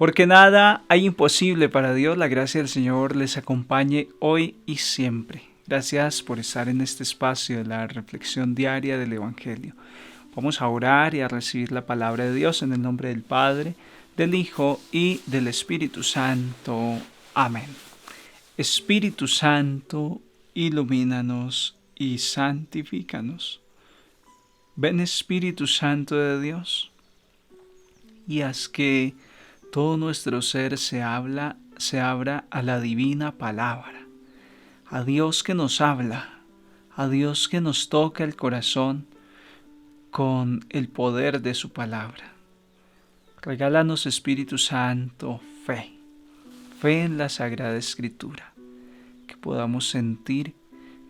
Porque nada hay imposible para Dios. La gracia del Señor les acompañe hoy y siempre. Gracias por estar en este espacio de la reflexión diaria del Evangelio. Vamos a orar y a recibir la palabra de Dios en el nombre del Padre, del Hijo y del Espíritu Santo. Amén. Espíritu Santo, ilumínanos y santifícanos. Ven, Espíritu Santo de Dios, y haz que todo nuestro ser se abra a la divina palabra, a Dios que nos habla, a Dios que nos toca el corazón con el poder de su palabra. Regálanos, Espíritu Santo, fe en la Sagrada Escritura, que podamos sentir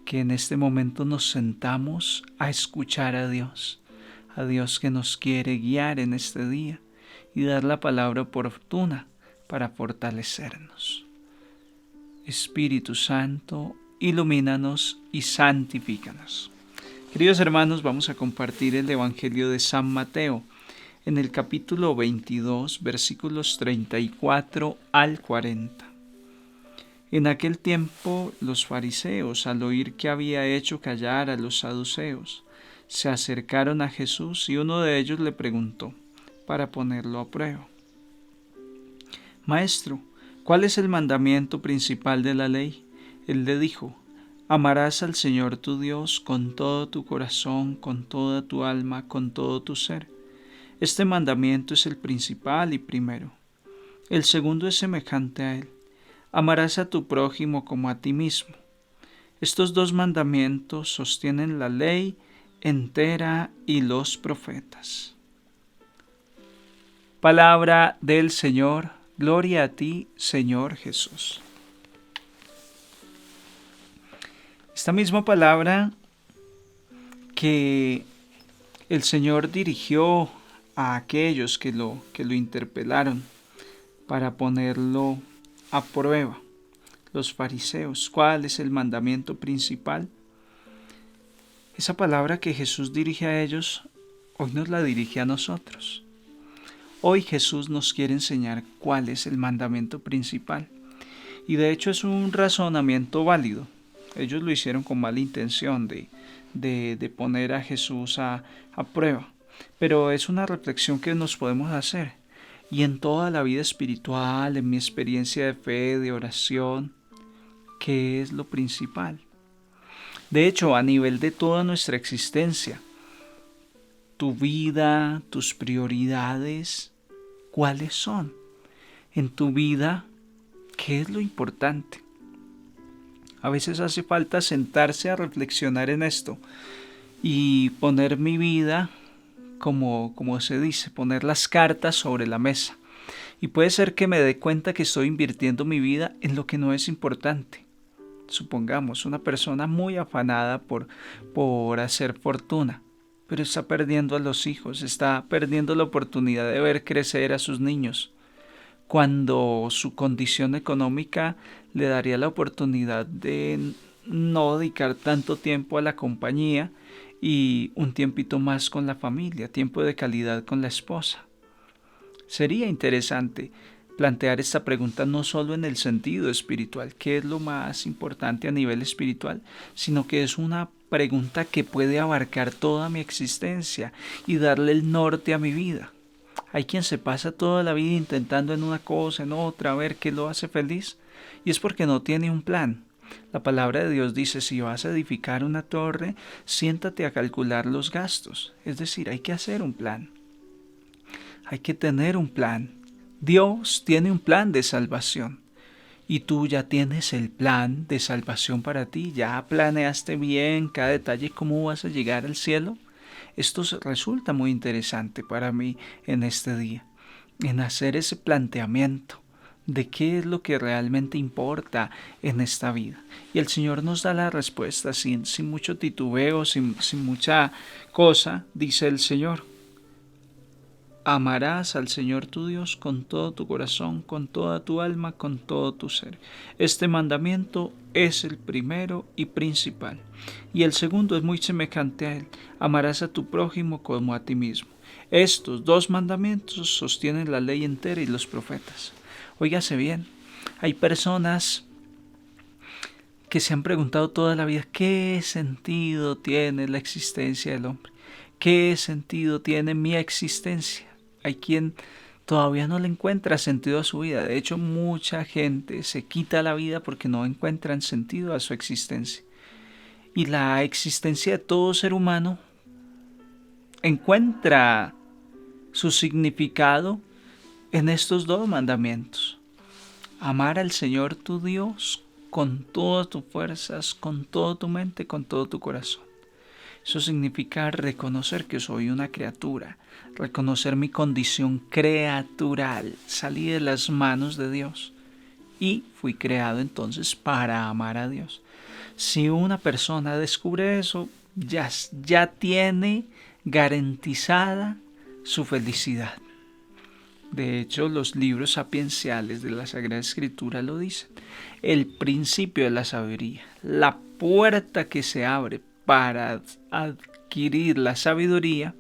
que en este momento nos sentamos a escuchar a Dios que nos quiere guiar en este día y dar la palabra oportuna para fortalecernos. Espíritu Santo, ilumínanos y santifícanos. Queridos hermanos, vamos a compartir el Evangelio de San Mateo en el capítulo 22, versículos 34 al 40. En aquel tiempo los fariseos, al oír que había hecho callar a los saduceos, se acercaron a Jesús y uno de ellos le preguntó, para ponerlo a prueba: Maestro, ¿cuál es el mandamiento principal de la ley? Él le dijo: Amarás al Señor tu Dios con todo tu corazón, con toda tu alma, con todo tu ser. Este mandamiento es el principal y primero. El segundo es semejante a él: amarás a tu prójimo como a ti mismo. Estos dos mandamientos sostienen la ley entera y los profetas. Palabra del Señor. Gloria a ti, Señor Jesús. Esta misma palabra que el Señor dirigió a aquellos que lo interpelaron para ponerlo a prueba, los fariseos. ¿Cuál es el mandamiento principal? Esa palabra que Jesús dirige a ellos, hoy nos la dirige a nosotros. Hoy Jesús nos quiere enseñar cuál es el mandamiento principal. Y de hecho es un razonamiento válido. Ellos lo hicieron con mala intención de poner a Jesús a prueba. Pero es una reflexión que nos podemos hacer. Y en toda la vida espiritual, en mi experiencia de fe, de oración, ¿qué es lo principal? De hecho, a nivel de toda nuestra existencia, tu vida, tus prioridades, ¿cuáles son? En tu vida, ¿qué es lo importante? A veces hace falta sentarse a reflexionar en esto y poner mi vida, como se dice, poner las cartas sobre la mesa. Y puede ser que me dé cuenta que estoy invirtiendo mi vida en lo que no es importante. Supongamos una persona muy afanada por hacer fortuna, pero está perdiendo a los hijos, está perdiendo la oportunidad de ver crecer a sus niños, cuando su condición económica le daría la oportunidad de no dedicar tanto tiempo a la compañía y un tiempito más con la familia, tiempo de calidad con la esposa. Sería interesante plantear esta pregunta no solo en el sentido espiritual, ¿qué es lo más importante a nivel espiritual?, sino que es una pregunta que puede abarcar toda mi existencia y darle el norte a mi vida. Hay quien se pasa toda la vida intentando en una cosa, en otra, a ver qué lo hace feliz, y es porque no tiene un plan. La palabra de Dios dice: si vas a edificar una torre, siéntate a calcular los gastos. Es decir, hay que hacer un plan. Hay que tener un plan. Dios tiene un plan de salvación y tú ya tienes el plan de salvación para ti. ¿Ya planeaste bien cada detalle cómo vas a llegar al cielo? Esto resulta muy interesante para mí en este día, en hacer ese planteamiento de qué es lo que realmente importa en esta vida. Y el Señor nos da la respuesta sin mucho titubeo, sin mucha cosa. Dice el Señor: amarás al Señor tu Dios con todo tu corazón, con toda tu alma, con todo tu ser. Este mandamiento es el primero y principal. Y el segundo es muy semejante a él: amarás a tu prójimo como a ti mismo. Estos 2 mandamientos sostienen la ley entera y los profetas. Óigase bien, hay personas que se han preguntado toda la vida qué sentido tiene la existencia del hombre, qué sentido tiene mi existencia. Hay quien todavía no le encuentra sentido a su vida. De hecho, mucha gente se quita la vida porque no encuentran sentido a su existencia. Y la existencia de todo ser humano encuentra su significado en estos 2 mandamientos. Amar al Señor tu Dios con todas tus fuerzas, con toda tu mente, con todo tu corazón. Eso significa reconocer que soy una criatura, reconocer mi condición creatural. Salí de las manos de Dios y fui creado entonces para amar a Dios. Si una persona descubre eso, ya tiene garantizada su felicidad. De hecho, los libros sapienciales de la Sagrada Escritura lo dicen. El principio de la sabiduría, la puerta que se abre para adquirir la sabiduría,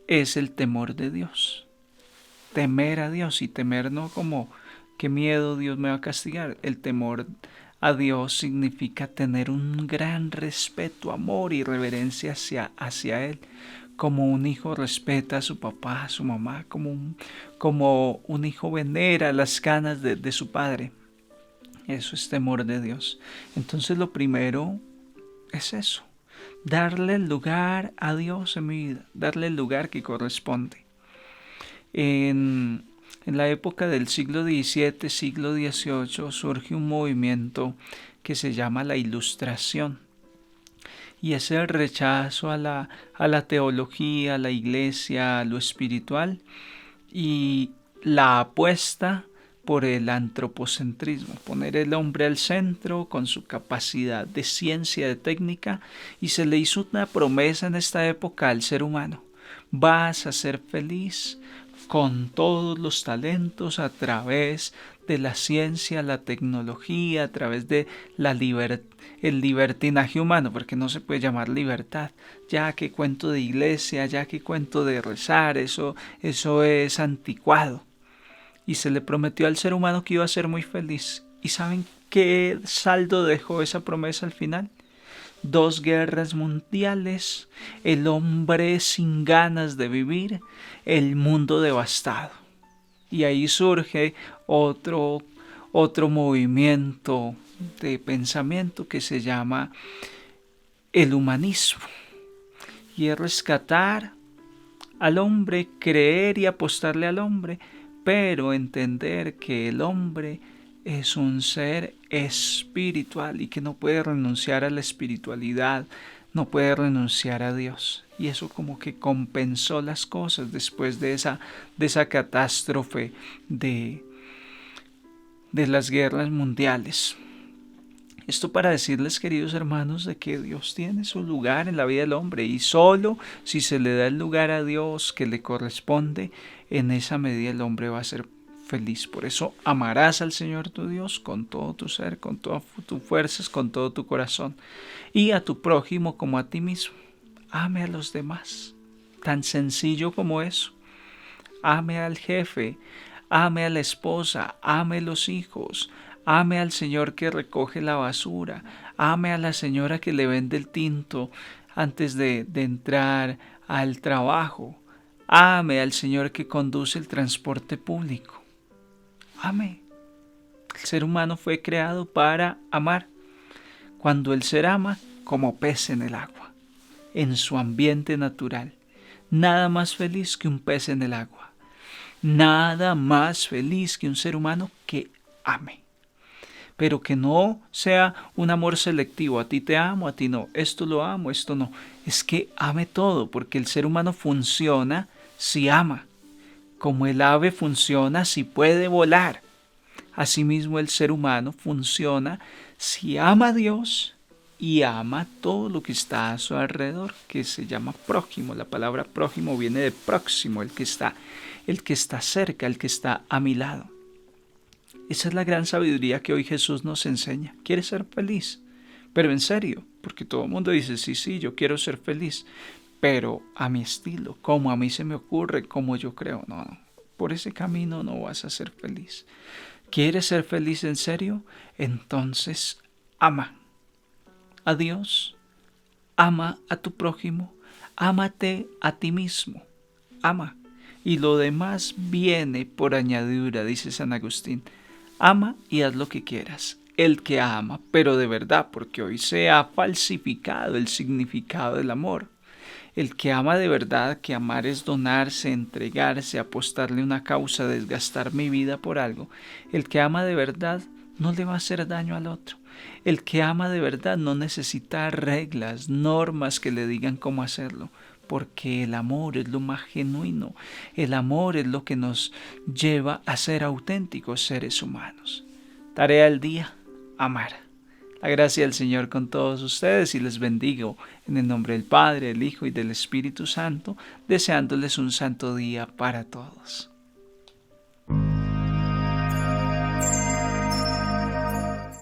es el temor de Dios. Temer a Dios, y temer no como qué miedo, Dios me va a castigar. El temor a Dios significa tener un gran respeto, amor y reverencia hacia Él. Como un hijo respeta a su papá, a su mamá, como un hijo venera las canas de su padre. Eso es temor de Dios. Entonces lo primero es eso, darle el lugar a Dios en mi vida, darle el lugar que corresponde. En la época del siglo XVII, siglo XVIII, surge un movimiento que se llama la Ilustración. Y ese rechazo a la teología, a la iglesia, a lo espiritual, y la apuesta por el antropocentrismo, poner el hombre al centro con su capacidad de ciencia, de técnica, y se le hizo una promesa en esta época al ser humano: vas a ser feliz con todos los talentos a través de la ciencia, la tecnología, a través de el libertinaje humano, porque no se puede llamar libertad. Ya que cuento de iglesia, ya que cuento de rezar, eso es anticuado. Y se le prometió al ser humano que iba a ser muy feliz. ¿Y saben qué saldo dejó esa promesa al final? 2 guerras mundiales, el hombre sin ganas de vivir, el mundo devastado. Y ahí surge otro movimiento de pensamiento que se llama el humanismo. Y es rescatar al hombre, creer y apostarle al hombre, pero entender que el hombre es un ser espiritual y que no puede renunciar a la espiritualidad, no puede renunciar a Dios. Y eso como que compensó las cosas después de esa catástrofe de las guerras mundiales. Esto para decirles, queridos hermanos, de que Dios tiene su lugar en la vida del hombre, y solo si se le da el lugar a Dios que le corresponde, en esa medida el hombre va a ser feliz. Por eso amarás al Señor tu Dios con todo tu ser, con todas tus fuerzas, con todo tu corazón, y a tu prójimo como a ti mismo. Ame a los demás, tan sencillo como eso. Ame al jefe, ame a la esposa, ame a los hijos, ame al señor que recoge la basura, ame a la señora que le vende el tinto antes de entrar al trabajo, ame al señor que conduce el transporte público. Ame. El ser humano fue creado para amar. Cuando el ser ama, como pez en el agua, en su ambiente natural. Nada más feliz que un pez en el agua. Nada más feliz que un ser humano que ame. Pero que no sea un amor selectivo. A ti te amo, a ti no. Esto lo amo, esto no. Es que ame todo, porque el ser humano funciona si ama. Como el ave funciona si puede volar. Asimismo el ser humano funciona si ama a Dios y ama todo lo que está a su alrededor, que se llama prójimo. La palabra prójimo viene de próximo, el que está cerca, el que está a mi lado. Esa es la gran sabiduría que hoy Jesús nos enseña. ¿Quieres ser feliz? Pero en serio, porque todo el mundo dice, sí, yo quiero ser feliz. pero a mi estilo, como a mí se me ocurre, como yo creo. No, no. Por ese camino no vas a ser feliz. ¿Quieres ser feliz en serio? Entonces ama a Dios, ama a tu prójimo, ámate a ti mismo, ama. Y lo demás viene por añadidura, dice San Agustín. Ama y haz lo que quieras. El que ama, pero de verdad, porque hoy se ha falsificado el significado del amor. El que ama de verdad, que amar es donarse, entregarse, apostarle una causa, desgastar mi vida por algo. El que ama de verdad no le va a hacer daño al otro. El que ama de verdad no necesita reglas, normas que le digan cómo hacerlo, porque el amor es lo más genuino. El amor es lo que nos lleva a ser auténticos seres humanos. Tarea del día, amar. La gracia del Señor con todos ustedes y les bendigo en el nombre del Padre, del Hijo y del Espíritu Santo, deseándoles un santo día para todos.